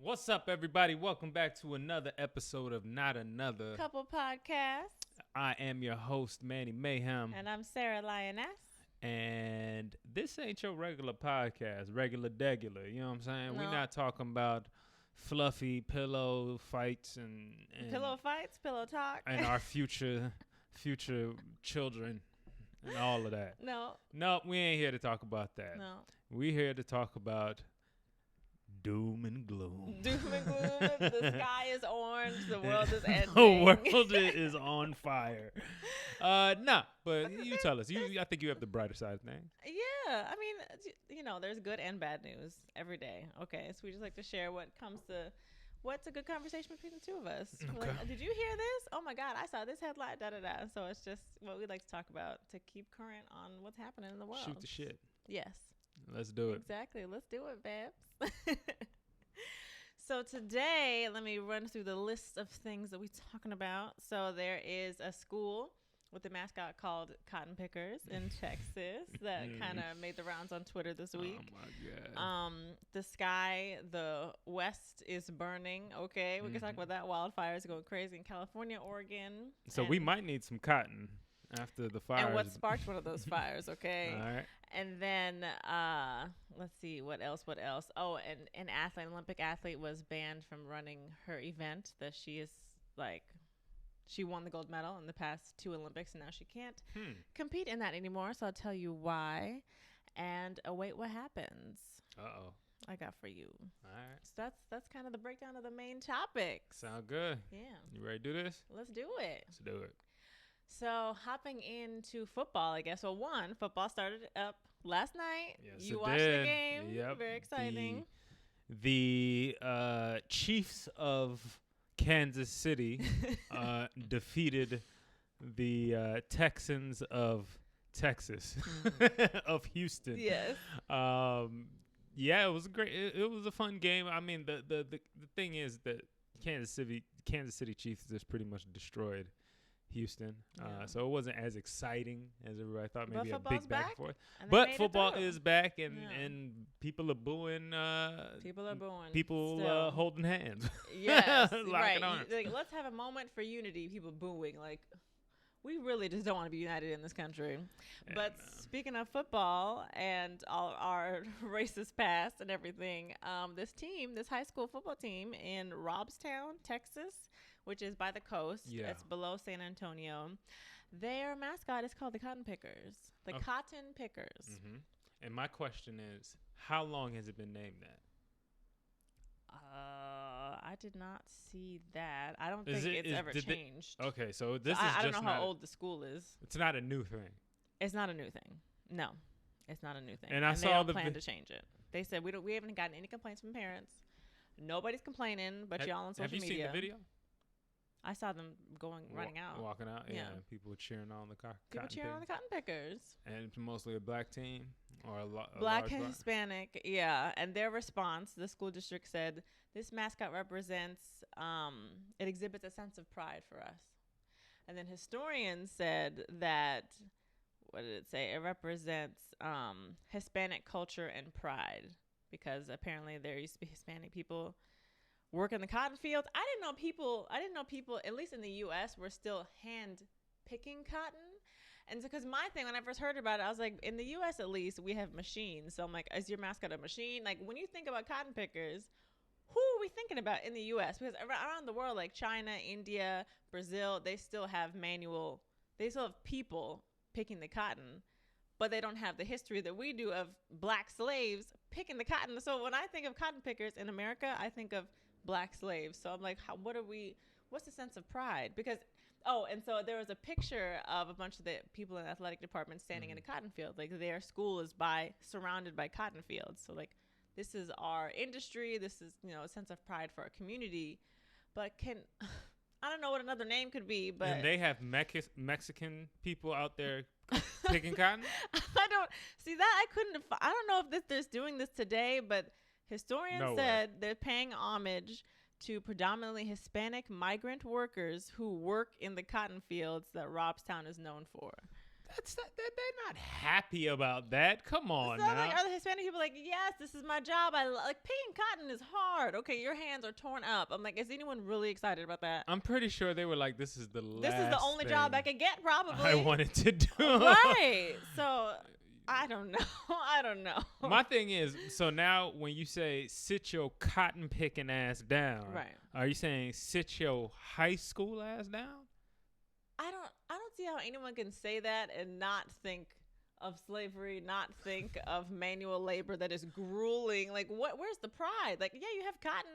What's up, everybody? Welcome back to another episode of Not Another Couple podcasts. I am your host, Manny Mayhem. And I'm Sarah Lioness. And this ain't your regular podcast, regular degular. You know what I'm saying? No. We're not talking about fluffy pillow fights and Pillow fights, pillow talk. and our future children and all of that. No, We ain't here to talk about that. no. We here to talk about doom and gloom. Doom and gloom. The sky is orange. The world is ending. The world is on fire. But you tell us. I think you have the brighter side of things. Yeah, I mean, there's good and bad news every day. Okay, so we just like to share what's a good conversation between the two of us. Okay. Like, did you hear this? Oh my God, I saw this headline. Da da da. So it's just what we like to talk about to keep current on what's happening in the world. Shoot the shit. Yes. Let's do it. Exactly. Let's do it, babes. So today, let me run through the list of things that we're talking about. So there is a school with a mascot called Cotton Pickers in Texas that kind of made the rounds on Twitter this week. Oh my God. The sky, the west is burning. Okay, we can talk about that. Wildfires going crazy in California, Oregon. So we might need some cotton after the fires. And what sparked one of those fires? Okay. All right. And then let's see what else. Oh, and an Olympic athlete was banned from running her event that she won the gold medal in the past 2 Olympics, and now she can't compete in that anymore. So I'll tell you why, and await what happens. I got for you. All right. So that's kind of the breakdown of the main topics. Sound good. Yeah. You ready to do this? Let's do it. Let's do it. So hopping into football, I guess. Well, football started up last night. Yes, You it watched did. the game. Yep. Very exciting. The Chiefs of Kansas City defeated the Texans of Texas, of Houston. Yes. Yeah, it was great. It was a fun game. I mean, the thing is that Kansas City Chiefs just pretty much destroyed Houston. So it wasn't as exciting as everybody thought. Maybe a big back and forth. But football is back, and people are booing. People are booing. People holding hands. Yes, Locking right. arms. Let's have a moment for unity. People booing. Like, we really just don't want to be united in this country. Yeah, but no. Speaking of football and all our racist past and everything, this high school football team in Robstown, Texas, which is by the coast. Yeah. It's below San Antonio. Their mascot is called the Cotton Pickers. The Cotton Pickers. Mm-hmm. And my question is, how long has it been named that? I did not see that. I don't think it's ever changed. Okay, so this is I don't just know how old the school is. It's not a new thing. It's not a new thing. No, it's not a new thing. And I saw they don't the plan to change it. They said we haven't gotten any complaints from parents. Nobody's complaining, but y'all on social media. Have you seen the video? I saw them running out. Walking out, yeah. Yeah. People cheering on the People cheering on the Cotton Pickers. And it's mostly a black team or a Black large and Hispanic, yeah. And their response, the school district said, this mascot represents, it exhibits a sense of pride for us. And then historians said that, what did it say? It represents Hispanic culture and pride, because apparently there used to be Hispanic people work in the cotton fields. I didn't know people, at least in the U.S., were still hand picking cotton. And so, because my thing, when I first heard about it, I was like, in the U.S. at least, we have machines. So I'm like, is your mascot a machine? Like, when you think about cotton pickers, who are we thinking about in the U.S.? Because around the world, like China, India, Brazil, they still have people picking the cotton, but they don't have the history that we do of black slaves picking the cotton. So when I think of cotton pickers in America, I think of black slaves. So I'm like, what's the sense of pride? Because, and so there was a picture of a bunch of the people in the athletic department standing in a cotton field. Like, their school is surrounded by cotton fields. So, like, this is our industry. This is, a sense of pride for our community. But I don't know what another name could be, but. And they have Mexican people out there picking cotton? I don't see that. I don't know if they're doing this today, but historians said they're paying homage to predominantly Hispanic migrant workers who work in the cotton fields that Robstown is known for. They're not happy about that. Come on So now. like, are the Hispanic people like, yes, this is my job. Like picking cotton is hard. Okay, your hands are torn up. I'm like, is anyone really excited about that? I'm pretty sure they were like, this is the last. This is the only job I could get, probably. I wanted to do. Right. So I don't know. I don't know. My thing is, so now when you say sit your cotton picking ass down, Right. Are you saying sit your high school ass down? I don't see how anyone can say that and not think of slavery, not think of manual labor that is grueling. Like, where's the pride? Like, yeah, you have cotton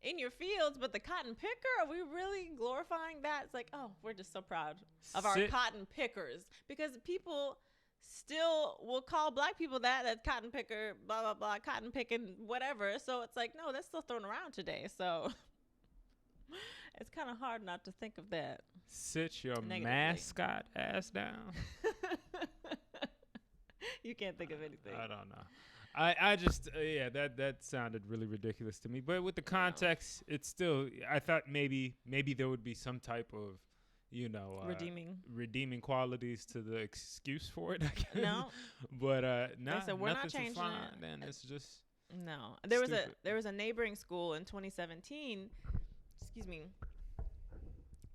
in your fields, but the cotton picker, are we really glorifying that? It's like, oh, we're just so proud of our cotton pickers, because people still will call black people that cotton picker, blah, blah, blah, cotton picking, whatever. So it's like, no, that's still thrown around today. So it's kind of hard not to think of that. Sit your negatively. mascot ass down. You can't think of anything. I don't know. I just yeah, that sounded really ridiculous to me. But with the context, it's still. I thought maybe there would be some type of, redeeming qualities to the excuse for it. I guess. No, but no, so we're not changing fine, it. then it's just no. Stupid. There was a neighboring school in 2017. Excuse me.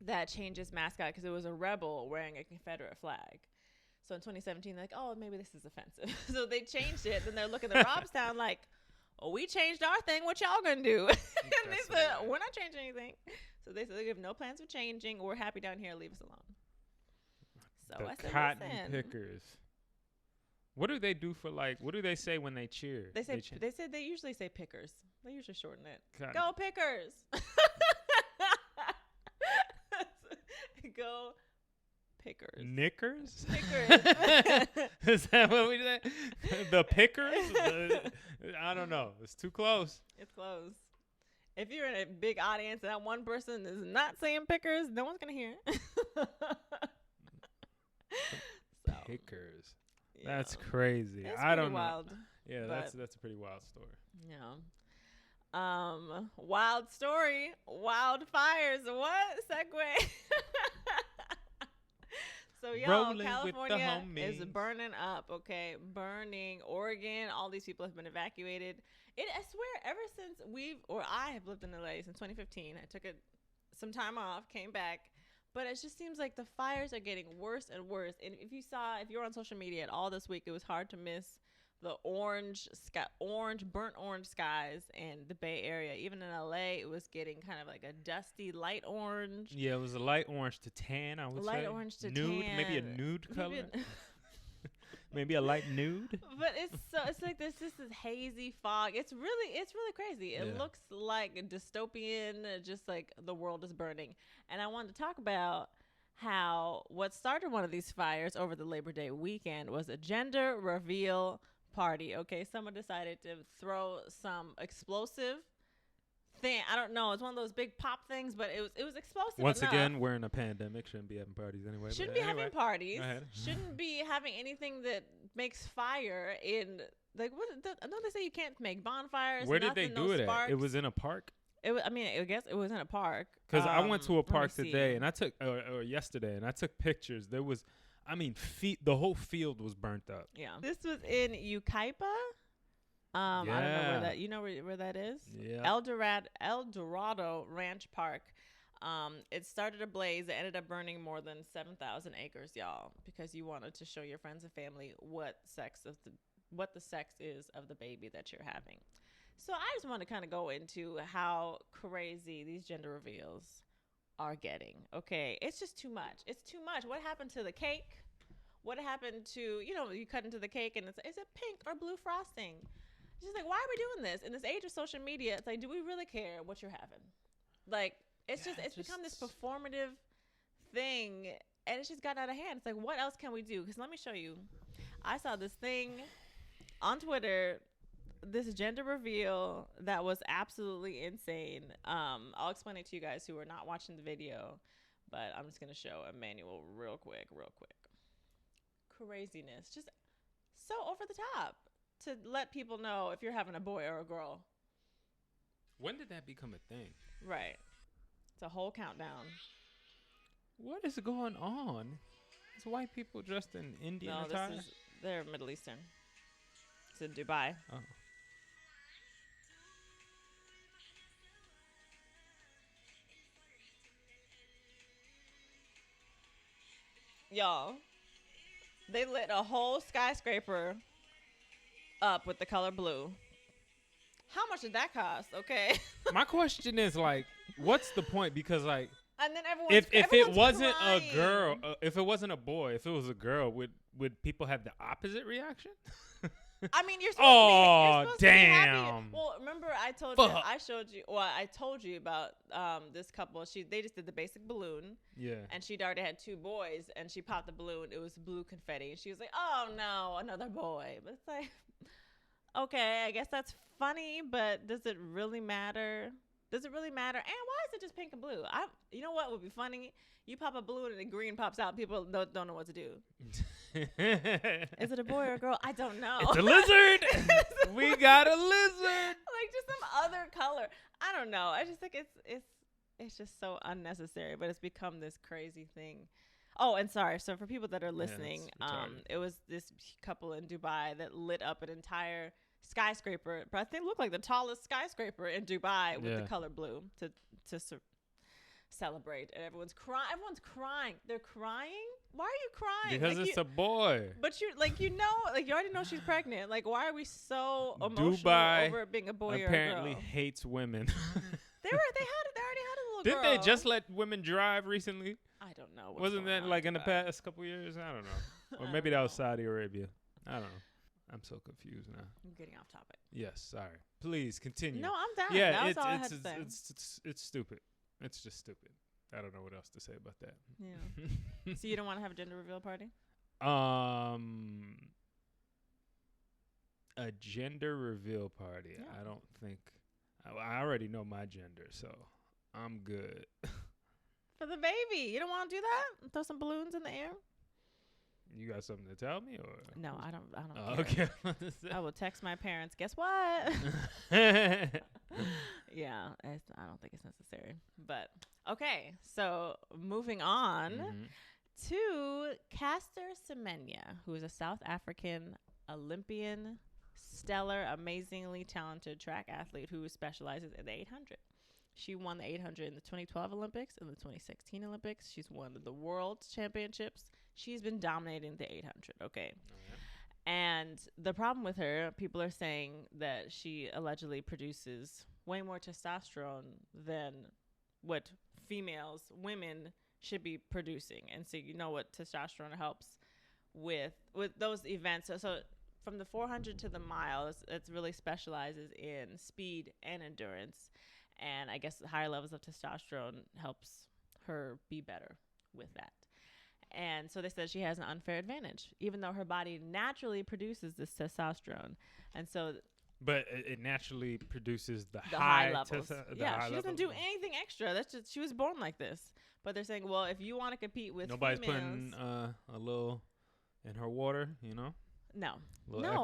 That changed its mascot because it was a rebel wearing a Confederate flag. So in 2017, they're like, oh, maybe this is offensive. So they changed it. Then they're looking at Robstown like, oh, we changed our thing. What y'all gonna do? And they said, we're not changing anything. So they said they have no plans of changing. We're happy down here. Leave us alone. So the I said, cotton listen. pickers. What do they do for what do they say when they cheer? They said they usually say pickers. They usually shorten it. Cotton. Go pickers. Go pickers. Knickers? Pickers. Is that what we say? The pickers? I don't know. It's too close. It's close. If you're in a big audience and that one person is not saying pickers, no one's going to hear it. So, Pickers. yeah. That's crazy. It's I don't pretty wild. know. Yeah, that's a pretty wild story. Yeah. Wild story. Wildfires. What? Segue. So, y'all, Rolling California is homies. burning up, okay? Burning. Oregon, all these people have been evacuated. I swear, ever since I have lived in LA since 2015. I took some time off, came back. But it just seems like the fires are getting worse and worse. And if you're on social media at all this week, it was hard to miss the burnt orange skies in the Bay Area. Even in LA, it was getting kind of like a dusty light orange. Yeah, it was a light orange to tan, I would say. Light orange to nude, tan. maybe a nude color. Maybe a light nude. But it's like this is hazy fog. It's really crazy. It looks like a dystopian, just like the world is burning. And I wanted to talk about how what started one of these fires over the Labor Day weekend was a gender reveal party. Okay, someone decided to throw some explosive thing. I don't know. It's one of those big pop things, but it was explosive. Once enough. again, we're in a pandemic. Shouldn't be having parties anyway. Shouldn't be having parties. Go ahead. Shouldn't be having anything that makes fire in like what? Don't they say you can't make bonfires? Where did they do it at? It was in a park. I guess it was in a park. Because I went to a park today, and I took or yesterday, and I took pictures. There was, the whole field was burnt up. Yeah, this was in Yucaipa. I don't know where that. You know where that is? Yeah. El Dorado Ranch Park. It started ablaze. It ended up burning more than 7,000 acres, y'all, because you wanted to show your friends and family what the sex is of the baby that you're having. So I just want to kind of go into how crazy these gender reveals are getting. Okay, it's just too much. It's too much. What happened to the cake? What happened to, you cut into the cake and is it pink or blue frosting? It's just like, why are we doing this? In this age of social media, it's like, do we really care what you're having? Like, it's become this performative thing, and it's just gotten out of hand. It's like, what else can we do? Because let me show you. I saw this thing on Twitter, this gender reveal that was absolutely insane. I'll explain it to you guys who are not watching the video, but I'm just going to show Emmanuel real quick. Craziness. Just so over the top to let people know if you're having a boy or a girl. When did that become a thing? Right. It's a whole countdown. What is going on? It's white people dressed in Indian No, attire. they're Middle Eastern. It's in Dubai. Oh. Y'all, they lit a whole skyscraper up with the color blue. How much did that cost? Okay. My question is like, what's the point? Because like, And then if it wasn't crying. a girl, if it wasn't a boy, if it was a girl, would people have the opposite reaction? I mean, you're supposed to be happy. damn. Well, remember I told Fuck. you, I told you about this couple. They just did the basic balloon, Yeah. and she'd already had 2 boys, and she popped the balloon. It was blue confetti, and she was like, "Oh no, another boy." But it's like, okay, I guess that's funny, but does it really matter? Does it really matter? And why is it just pink and blue? You know what would be funny? You pop a balloon and the green pops out. People don't know what to do. Is it a boy or a girl? I don't know. It's a lizard. We got a lizard. Like just some other color. I don't know. I just think it's just so unnecessary, but it's become this crazy thing. Oh, and sorry. So for people that are listening, it was this couple in Dubai that lit up an entire skyscraper, but I think it looked like the tallest skyscraper in Dubai with the color blue to celebrate, and everyone's crying. They're crying. Why are you crying? Because it's a boy. But you you already know she's pregnant. Like, why are we so emotional Dubai over it being a boy or a girl? apparently hates women. They already had a little Didn't girl. they just let women drive recently? I don't know. What's Wasn't going that on like in the Dubai. past couple years? I don't know. Or I maybe don't that was know. Saudi Arabia. I don't know. I'm so confused now. I'm getting off topic. Yes, sorry. Please continue. No, I'm done. Yeah, That's all I had to say. it's stupid. It's just stupid. I don't know what else to say about that. Yeah. So you don't want to have a gender reveal party? A gender reveal party. Yeah. I don't think. I already know my gender, so I'm good. For the baby. You don't want to do that? Throw some balloons in the air? You got something to tell me, or No, I don't oh, care. okay. I will text my parents. Guess what? Yeah, I don't think it's necessary. But okay, so moving on Mhm. to Caster Semenya, who is a South African Olympian, stellar, amazingly talented track athlete who specializes in the 800. She won the 800 in the 2012 Olympics and the 2016 Olympics. She's won the World Championships. She's been dominating the 800, okay? And the problem with her, people are saying that she allegedly produces way more testosterone than what women should be producing. And so you know what testosterone helps with those events. So from the 400 to the miles, it really specializes in speed and endurance. And I guess higher levels of testosterone helps her be better with that. And so they said she has an unfair advantage, even though her body naturally produces this testosterone. And so But it naturally produces the high levels. she She doesn't do anything extra. That's just, she was born like this. But they're saying, well, if you want to compete with Nobody's females, putting a little in her water, you know? no.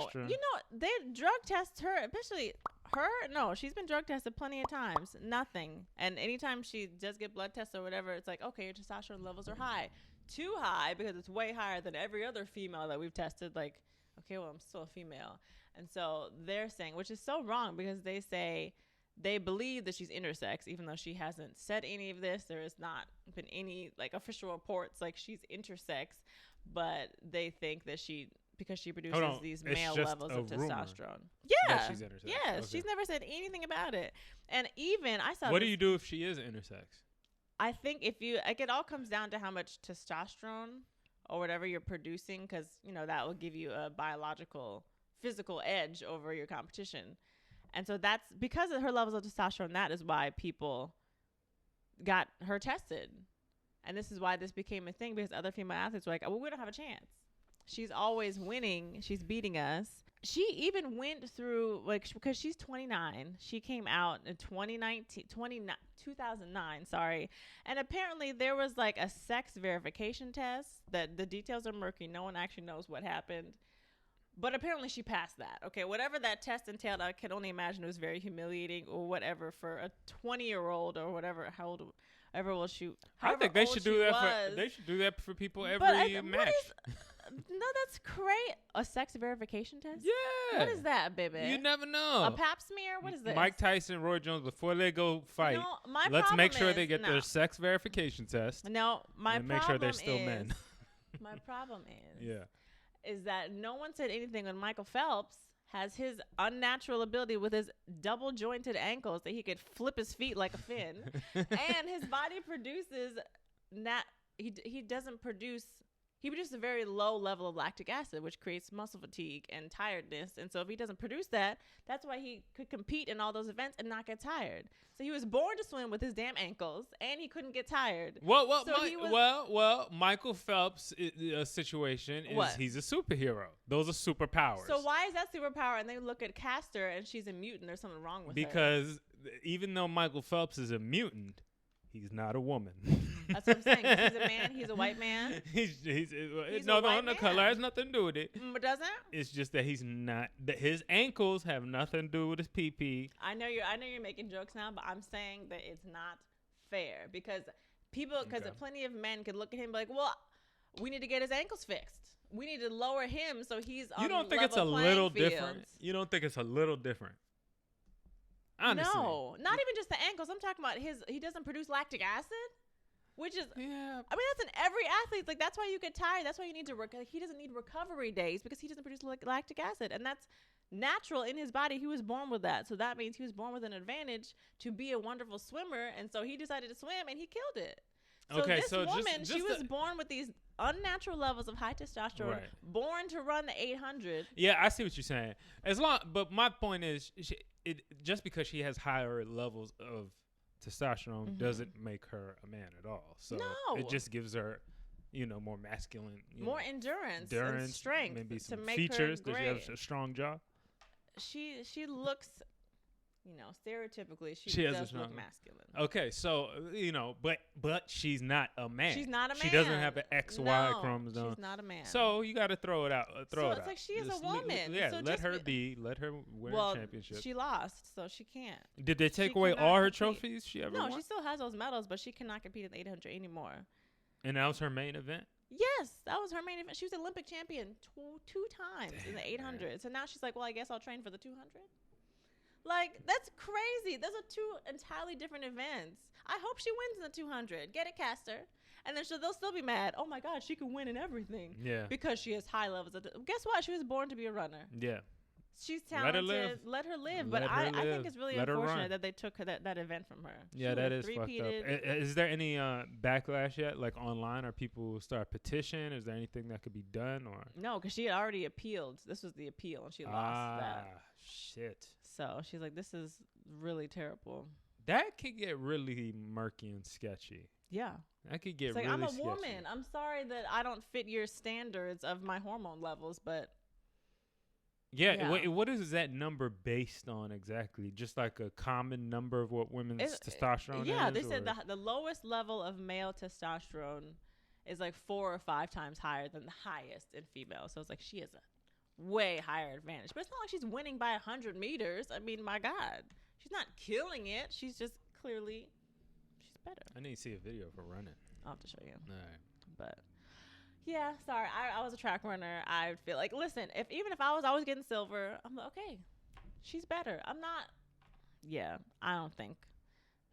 Extra. You know, they drug test her, especially her. No, she's been drug tested plenty of times. Nothing. And anytime she does get blood tests or whatever, it's like, okay, your testosterone levels are high. Too high, because it's way higher than every other female that we've tested. Like, okay, well, I'm still a female. And so they're saying, which is so wrong, because they say they believe that she's intersex, even though she hasn't said any of this. There has not been any like official reports like she's intersex, but they think that because she produces these male levels of testosterone. Yeah. That she's intersex. Yes. Okay. She's never said anything about it. And even I saw What do you do if she is intersex? I think it all comes down to how much testosterone or whatever you're producing, because, you know, that will give you a biological, physical edge over your competition. And so that's because of her levels of testosterone. That is why people got her tested. And this is why this became a thing, because other female athletes were like, oh, well, we don't have a chance. She's always winning. She's beating us. She even went through, like, because she's 29. She came out in 2009, sorry. And apparently there was, like, a sex verification test that the details are murky. No one actually knows what happened. But apparently she passed that. Okay, whatever that test entailed, I can only imagine it was very humiliating or whatever for a 20-year-old or whatever, how old ever will shoot. I think they should do that they should do that for people every match. No, that's great. A sex verification test? Yeah. What is that, baby? You never know. A pap smear? What is this? Mike Tyson, Roy Jones, before they go fight, No, let's make sure they get their sex verification test. No, and make sure they're still men. My problem is that no one said anything when Michael Phelps has his unnatural ability with his double jointed ankles that he could flip his feet like a fin, and his body produces he produces a very low level of lactic acid, which creates muscle fatigue and tiredness. And so if he doesn't produce that, that's why he could compete in all those events and not get tired. So he was born to swim with his damn ankles, and he couldn't get tired. Well, Michael Phelps' situation is he's a superhero. Those are superpowers. So why is that superpower? And they look at Caster, and she's a mutant. There's something wrong with her. Because even though Michael Phelps is a mutant, he's not a woman. That's what I'm saying. He's a man. He's a white man. He's no, the color has nothing to do with it. But doesn't? It's just that he's not. That his ankles have nothing to do with his pee. I know you're making jokes now, but I'm saying that it's not fair because plenty of men could look at him and be like, well, we need to get his ankles fixed. We need to lower him so he's on. You don't think it's a little different? You don't think it's a little different? Honestly. No, not even just the ankles. I'm talking about he doesn't produce lactic acid, which is, I mean, that's in every athlete. Like, that's why you get tired. That's why you need to work. Like, he doesn't need recovery days because he doesn't produce lactic acid. And that's natural in his body. He was born with that. So that means he was born with an advantage to be a wonderful swimmer. And so he decided to swim and he killed it. So this woman, she was born with these unnatural levels of high testosterone, born to run the 800. Yeah, I see what you're saying. But my point is, just because she has higher levels of testosterone doesn't make her a man at all. So it just gives her, more masculine, more endurance and strength, maybe some to make features. her great. Does she have a strong jaw? She looks. Stereotypically, she does look masculine. Okay, so but she's not a man. She's not a man. She doesn't have an XY chromosome. She's not a man. So you got to throw it out. It's like she is a woman. Yeah, so let her win a championship. She lost, so she can't. Did they take away all her trophies she ever won? No, she still has those medals, but she cannot compete in the 800 anymore. And that was her main event? Yes, that was her main event. She was Olympic champion two times in the 800. Man. So now she's like, well, I guess I'll train for the 200. Like, that's crazy. Those are two entirely different events. I hope she wins in the 200. Get it, Caster. And then they'll still be mad. Oh, my God, she can win in everything. Yeah. Because she has high levels. Guess what? She was born to be a runner. Yeah. She's talented. Let her live. But I think it's really unfortunate that they took that event from her. Yeah, that is fucked up. Is there any backlash yet, like online? Or people start petition? Is there anything that could be done? Or no, because she had already appealed. This was the appeal, and she lost that. Shit. So she's like, this is really terrible. That could get really murky and sketchy. Yeah. That could get really sketchy. I'm a woman. I'm sorry that I don't fit your standards of my hormone levels, but. Yeah. What is that number based on exactly? Just like a common number of what women's testosterone is? Yeah, they said the lowest level of male testosterone is like 4 or 5 times higher than the highest in female. So it's like she has a way higher advantage. But it's not like she's winning by 100 meters. I mean, my God. She's not killing it. She's just clearly, she's better. I need to see a video of her running. I'll have to show you. All right. But, yeah, sorry. I was a track runner. I feel like, listen, even if I was always getting silver, I'm like, okay, she's better. I'm not, I don't think.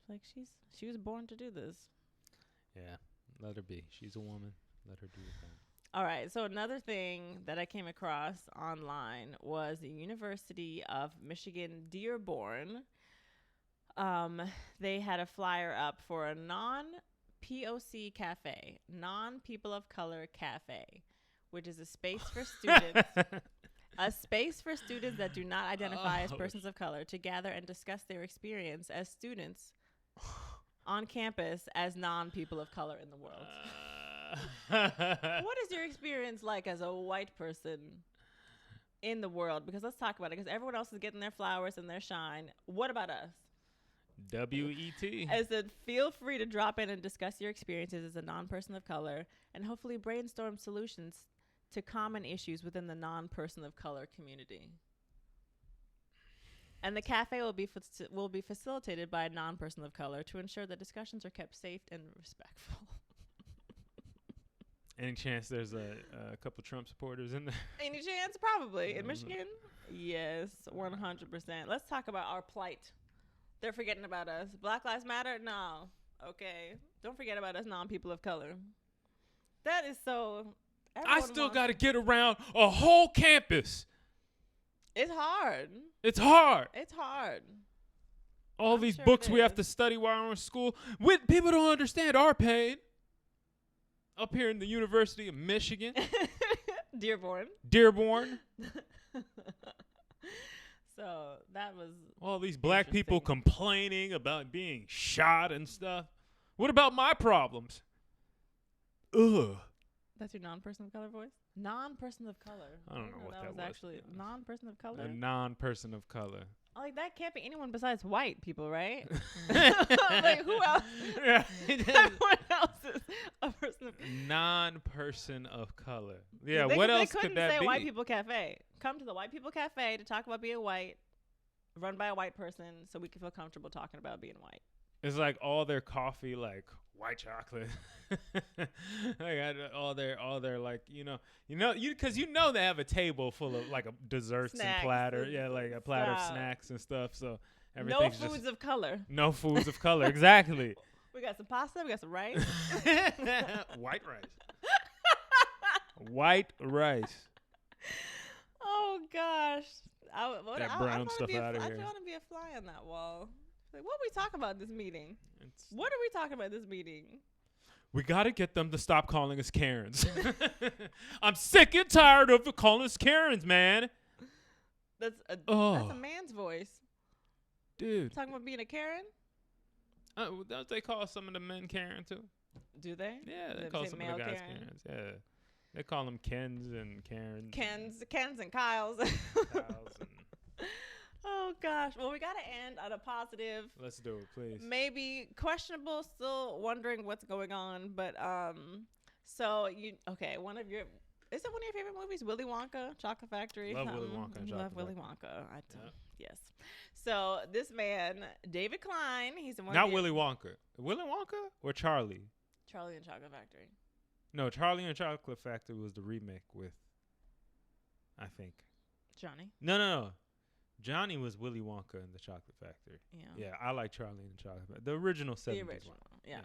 Like, she was born to do this. Yeah, let her be. She's a woman. Let her do her thing. All right, so another thing that I came across online was the University of Michigan Dearborn. They had a flyer up for a non-POC cafe, non-people of color cafe, which is a space for students, that do not identify as persons of color to gather and discuss their experience as students on campus as non-people of color in the world. What is your experience like as a white person in the world? Because let's talk about it. Because everyone else is getting their flowers and their shine. What about us? WET. I said, feel free to drop in and discuss your experiences as a non-person of color and hopefully brainstorm solutions to common issues within the non-person of color community. And the cafe will be facilitated by a non-person of color to ensure that discussions are kept safe and respectful. Any chance there's a couple Trump supporters in there? Any chance? Probably. In Michigan? Yes, 100%. Let's talk about our plight. They're forgetting about us. Black Lives Matter? No. Okay. Don't forget about us non-people of color. That is so... I still got to get around a whole campus. It's hard. It's hard. It's hard. All these books we have to study while we're in school. People don't understand our pain. Up here in the University of Michigan. Dearborn. So that was... all these black people complaining about being shot and stuff. What about my problems? Ugh. That's your non-person of color voice? Non-person of color. I don't know what that was. Actually non-person of color? A non-person of color. Like, that can't be anyone besides white people, right? Like, who else? Yeah. Everyone else is a person of non-person of color. Yeah, what else could that be? They couldn't say White People Cafe. Come to the White People Cafe to talk about being white, run by a white person, so we can feel comfortable talking about being white. It's like all their coffee, like white chocolate. Like all their like because they have a table full of like a desserts snacks and platter, like a platter of snacks and stuff. So everything's no foods of color. No foods of color, exactly. We got some pasta. We got some rice. White rice. White rice. Oh gosh, that brown stuff out of here. I want to be a fly on that wall. Like, what are we talking about this meeting? What are we talking about this meeting? We got to get them to stop calling us Karens. I'm sick and tired of calling us Karens, man. That's a man's voice. Dude. Talking about being a Karen? Don't they call some of the men Karen, too? Do they? Yeah, they call some of the guys Karens. Yeah. They call them Kens and Karens. Kens and Kyles. Oh, gosh. Well, we got to end on a positive. Let's do it, please. Maybe questionable, still wondering what's going on. But, so, is it one of your favorite movies? Willy Wonka, Chocolate Factory? Love Willy Wonka and Chocolate Willy Wonka. Yes. So, this man, David Klein, he's in one Not Willy Wonka. Willy Wonka or Charlie? Charlie and Chocolate Factory. No, Charlie and Chocolate Factory was the remake with, I think. Johnny? No. Johnny was Willy Wonka in the Chocolate Factory. Yeah, I like Charlie and the Chocolate Factory. The original 70s. The original, yeah.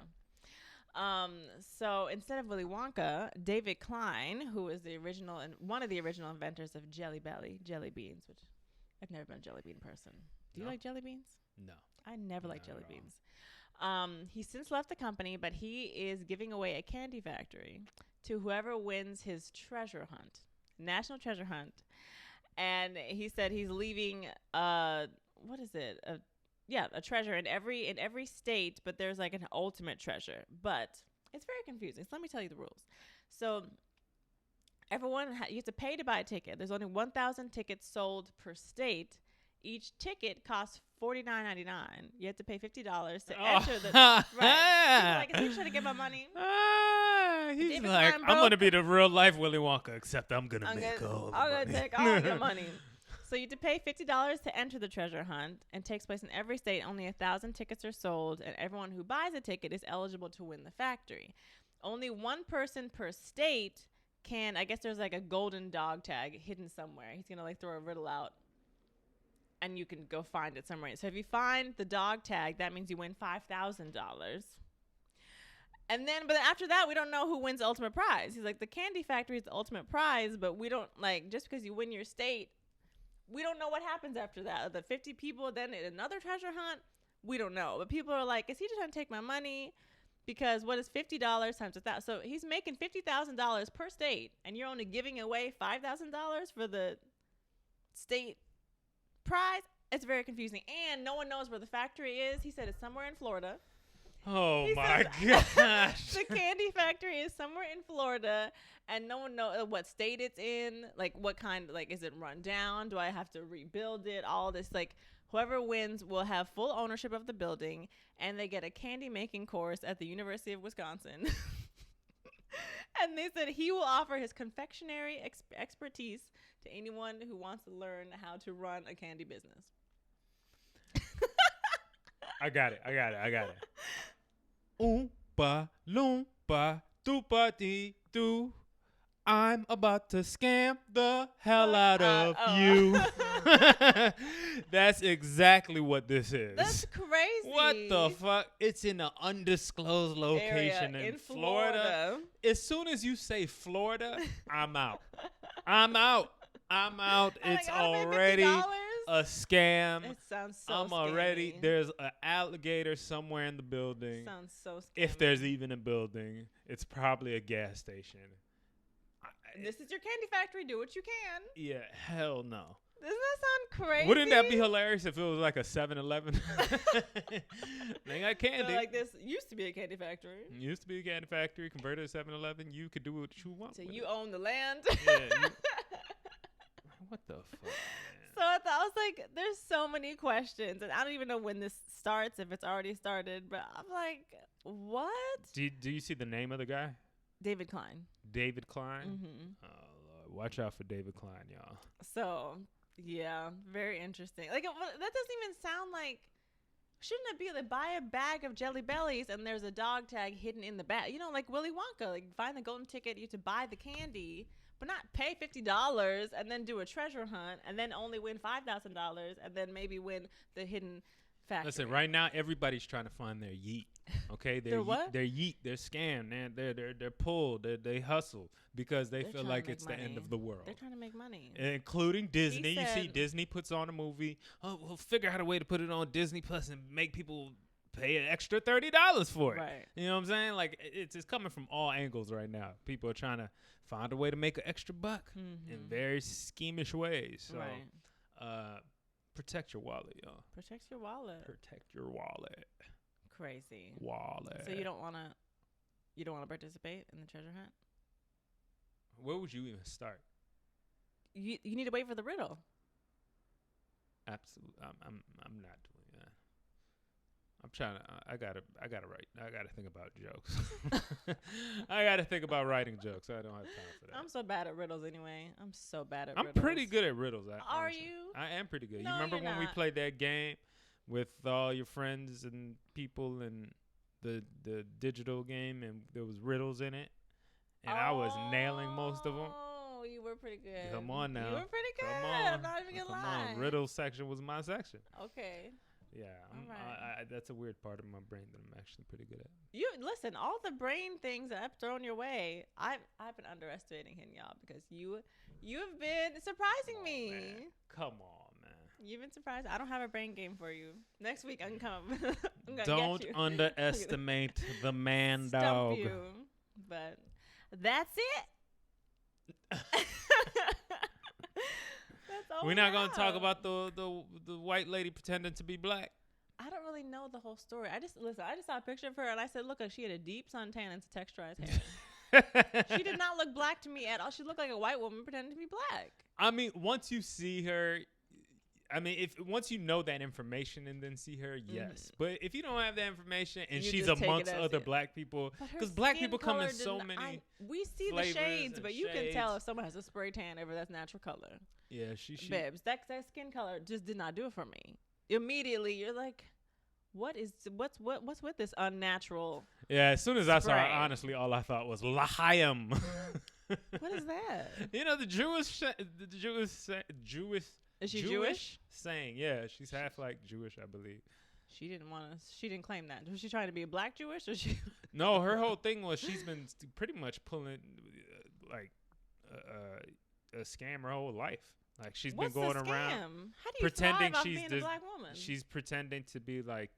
So instead of Willy Wonka, David Klein, who was one of the original inventors of jelly beans, which I've never been a jelly bean person. Do you like jelly beans? No. I never liked jelly beans. He's since left the company, but he is giving away a candy factory to whoever wins his treasure hunt, national treasure hunt. And he said he's leaving a treasure in every state, but there's like an ultimate treasure. But it's very confusing. So let me tell you the rules. So you have to pay to buy a ticket. There's only 1,000 tickets sold per state. Each ticket costs $49.99. You have to pay $50 to enter the right. Like, is he trying to get my money? He's David like, Klein I'm gonna be the real life Willy Wonka, except I'm gonna make all the money. I'm gonna take all your money. So you have to pay $50 to enter the treasure hunt, and takes place in every state. Only 1,000 tickets are sold, and everyone who buys a ticket is eligible to win the factory. Only one person per state can. I guess there's like a golden dog tag hidden somewhere. He's gonna like throw a riddle out, and you can go find it somewhere. So if you find the dog tag, that means you win $5,000. And then, but after that, we don't know who wins the ultimate prize. He's like, the candy factory is the ultimate prize, but we don't, like, just because you win your state, we don't know what happens after that. The 50 people, then another treasure hunt, we don't know. But people are like, is he just trying to take my money? Because what is $50 times 1,000? So he's making $50,000 per state, and you're only giving away $5,000 for the state prize. It's very confusing. And no one knows where the factory is. He said it's somewhere in Florida. Oh, my gosh. The candy factory is somewhere in Florida, and no one knows what state it's in, like what kind, like is it run down? Do I have to rebuild it? All this, like whoever wins will have full ownership of the building, and they get a candy making course at the University of Wisconsin. And they said he will offer his confectionery expertise to anyone who wants to learn how to run a candy business. I got it. Oompa loompa doopa dee doo. I'm about to scam the hell out of you. That's exactly what this is. That's crazy. What the fuck? It's in an undisclosed location in Florida. As soon as you say Florida, I'm out. It's already a scam. It sounds so I'm already, scammy. there's an alligator somewhere in the building. Sounds so scammy. If there's even a building, it's probably a gas station. This is your candy factory. Do what you can. Yeah, hell no. Doesn't that sound crazy? Wouldn't that be hilarious if it was like a 7-Eleven? They got candy. So like this used to be a candy factory. Used to be a candy factory, converted to 7-Eleven. You could do what you want. So with you it. own the land. Yeah. What the fuck, man? So I was like, there's so many questions, and I don't even know when this starts, if it's already started. But I'm like, what? Do you see the name of the guy? David Klein. David Klein. Mm-hmm. Oh Lord, watch out for David Klein, y'all. So yeah, very interesting. Like that doesn't even sound like. Shouldn't it be like buy a bag of Jelly Bellies and there's a dog tag hidden in the bag? You know, like Willy Wonka, like find the golden ticket, you have to buy the candy, but not pay $50 and then do a treasure hunt and then only win $5,000 and then maybe win the hidden factory. Listen, right now everybody's trying to find their yeet. Okay, Their what? They're yeet. They're scammed. Man, they're pulled. They hustle because they feel like it's the end of the world. They're trying to make money, including Disney. You see, Disney puts on a movie. Oh, we'll figure out a way to put it on Disney Plus and make people pay an extra $30 for it. Right. You know what I'm saying? Like it's coming from all angles right now. People are trying to find a way to make an extra buck in very schemish ways. So, right. Protect your wallet, y'all. Protect your wallet. Protect your wallet. Crazy. Wallet. So you don't want to participate in the treasure hunt? Where would you even start? You need to wait for the riddle. Absolutely. I'm not doing that. I'm trying to I gotta write. I gotta think about jokes. I gotta think about writing jokes. I don't have time for that. I'm so bad at riddles anyway. I'm riddles. Pretty good at riddles. Are you? I am pretty good. No, you remember you're when we not. played that game with all your friends and people and the digital game and there was riddles in it and I was nailing most of them. Oh, you were pretty good. Come on now. You were pretty good. Come on. I'm not even gonna lie. Riddle section was my section. Okay. Yeah, Alright. that's a weird part of my brain that I'm actually pretty good at. You listen, all the brain things that I've thrown your way, I've been underestimating him, y'all, because you have been surprising me. Man. Come on, man. You've been surprised. I don't have a brain game for you. Next week I can come. I'm gonna Don't get you. underestimate the man Stump dog. you. But that's it. That's all We're not gonna talk have. about the white lady pretending to be black. I don't really know the whole story. I just saw a picture of her and I said, look, she had a deep suntan and texturized hair. She did not look black to me at all. She looked like a white woman pretending to be black. I mean, once you see her, once you know that information and then see her, yes. But if you don't have that information and You she's just take amongst it as other it. black people, But her because black skin people come in color so did many. we see the flavors shades, and but you can tell shades. if someone has a spray tan over that's natural color. Yeah, she. Babes, that skin color just did not do it for me. Immediately, you're like, what's with this unnatural? Yeah, as soon as I saw her, spray? honestly, all I thought was L'chaim. What is that? You know the Jewish. Is she Jewish? Saying, yeah, she's half like Jewish, I believe. She didn't claim that. Was she trying to be a black Jewish or she? No, her whole thing was she's been pretty much pulling a scam her whole life. Like she's What's been going the scam? around How do you pretending thrive off she's being this- a black woman? She's pretending to be like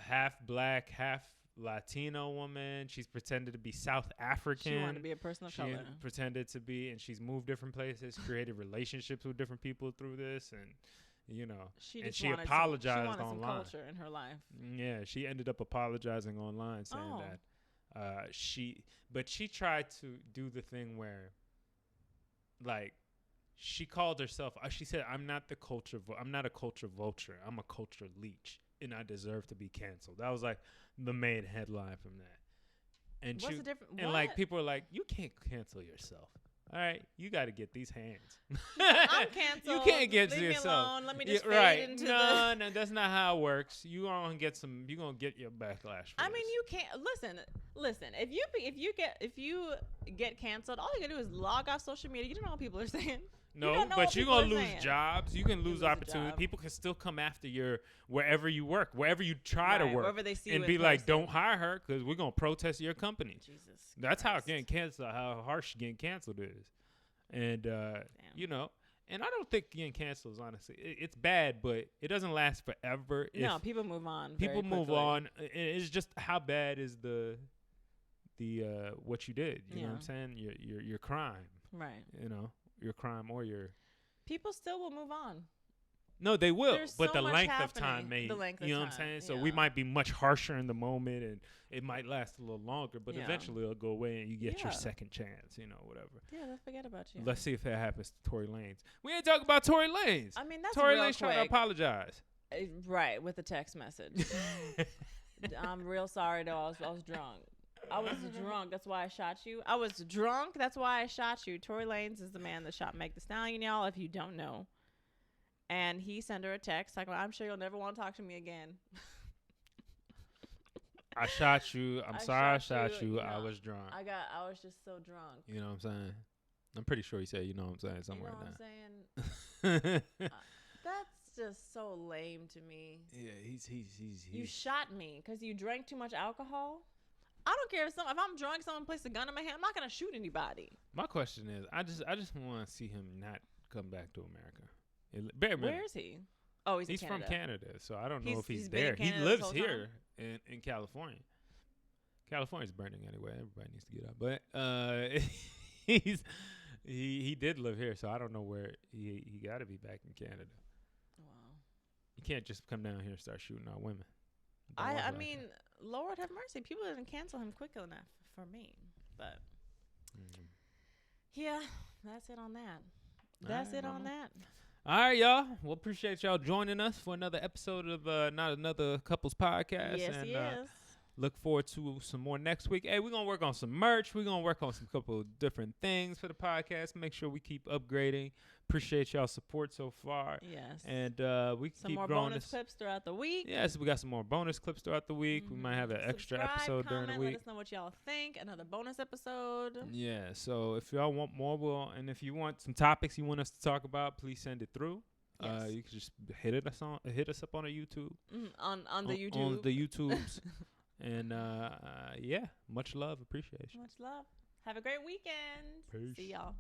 half black, half Latino woman. She's pretended to be South African. She wanted to be a person of color. Pretended to be, and she's moved different places, created relationships with different people through this, and she wanted apologized some online. culture in her life. Yeah, she ended up apologizing online, saying that she tried to do the thing where, like, she called herself. She said, I'm not a culture vulture. I'm a culture leech, and I deserve to be canceled." That was like the main headline from that. And What's the difference? and like people are like, you can't cancel yourself. All right, you got to get these hands. I'm canceled. You can't get Leave to me yourself. alone. Let me just fade right. into No, that's not how it works. You gonna get some. You gonna get your backlash. I mean, you can't listen. If you get canceled, all you gotta do is log off social media. You don't know what people are saying. No, but you're going to lose jobs. You can lose opportunity. People can still come after wherever you work, wherever you try to work. Wherever they see and you be like, don't hire her because we're going to protest your company. Jesus That's Christ. how harsh getting canceled is. And, you know, and I don't think getting canceled is honestly, it's bad, but it doesn't last forever. No, people move on. People move on. It's just how bad is the what you did. You know what I'm saying? Your crime. Right. You know. Your crime or your people still will move on. No, they will, There's but so the much length happening. of time may, you know what I'm saying? So we might be much harsher in the moment and it might last a little longer, but eventually it'll go away and you get your second chance, you know, whatever. Yeah, they'll forget about you. Let's see if that happens to Tory Lanez. We ain't talking about Tory Lanez. I mean, that's Tory real Lanez trying to apologize. Right, with a text message. I'm real sorry though. I was drunk. I was drunk. That's why I shot you. I was drunk. That's why I shot you. Tory Lanez is the man that shot Meg Thee Stallion, y'all, if you don't know. And he sent her a text like, I'm sure you'll never want to talk to me again. I shot you. I'm sorry I shot you. No, I was drunk. I was just so drunk. You know what I'm saying? I'm pretty sure he said, you know what I'm saying, somewhere you know what I'm saying? That's just so lame to me. Yeah, he's You shot me because you drank too much alcohol? I don't care if I'm drunk, someone placed a gun in my hand. I'm not gonna shoot anybody. My question is, I just want to see him not come back to America. Where is he? Oh, he's in from Canada, so I don't know if he's been there. in Canada He lives this whole here in California. California's burning anyway. Everybody needs to get out. But he did live here, so I don't know where he got to be back in Canada. Wow. You can't just come down here and start shooting out women. I mean, Lord have mercy. People didn't cancel him quick enough for me. But yeah, that's it on that. That's it on that. All right, y'all. Well, appreciate y'all joining us for another episode of Not Another Couples Podcast. Yes. Look forward to some more next week. Hey, we're going to work on some merch. We're going to work on some couple of different things for the podcast. Make sure we keep upgrading. Appreciate y'all's support so far. Yes. And we some keep more growing bonus clips throughout the week. Yes, we got some more bonus clips throughout the week. We might have an extra episode during the week. Let us know what y'all think. Another bonus episode. Yeah, so if y'all want more, and if you want some topics you want us to talk about, please send it through. Yes. You can just hit us up on the YouTube. On the YouTube. On the YouTubes. And yeah, much love, appreciation. Much love. Have a great weekend. Peace. See y'all.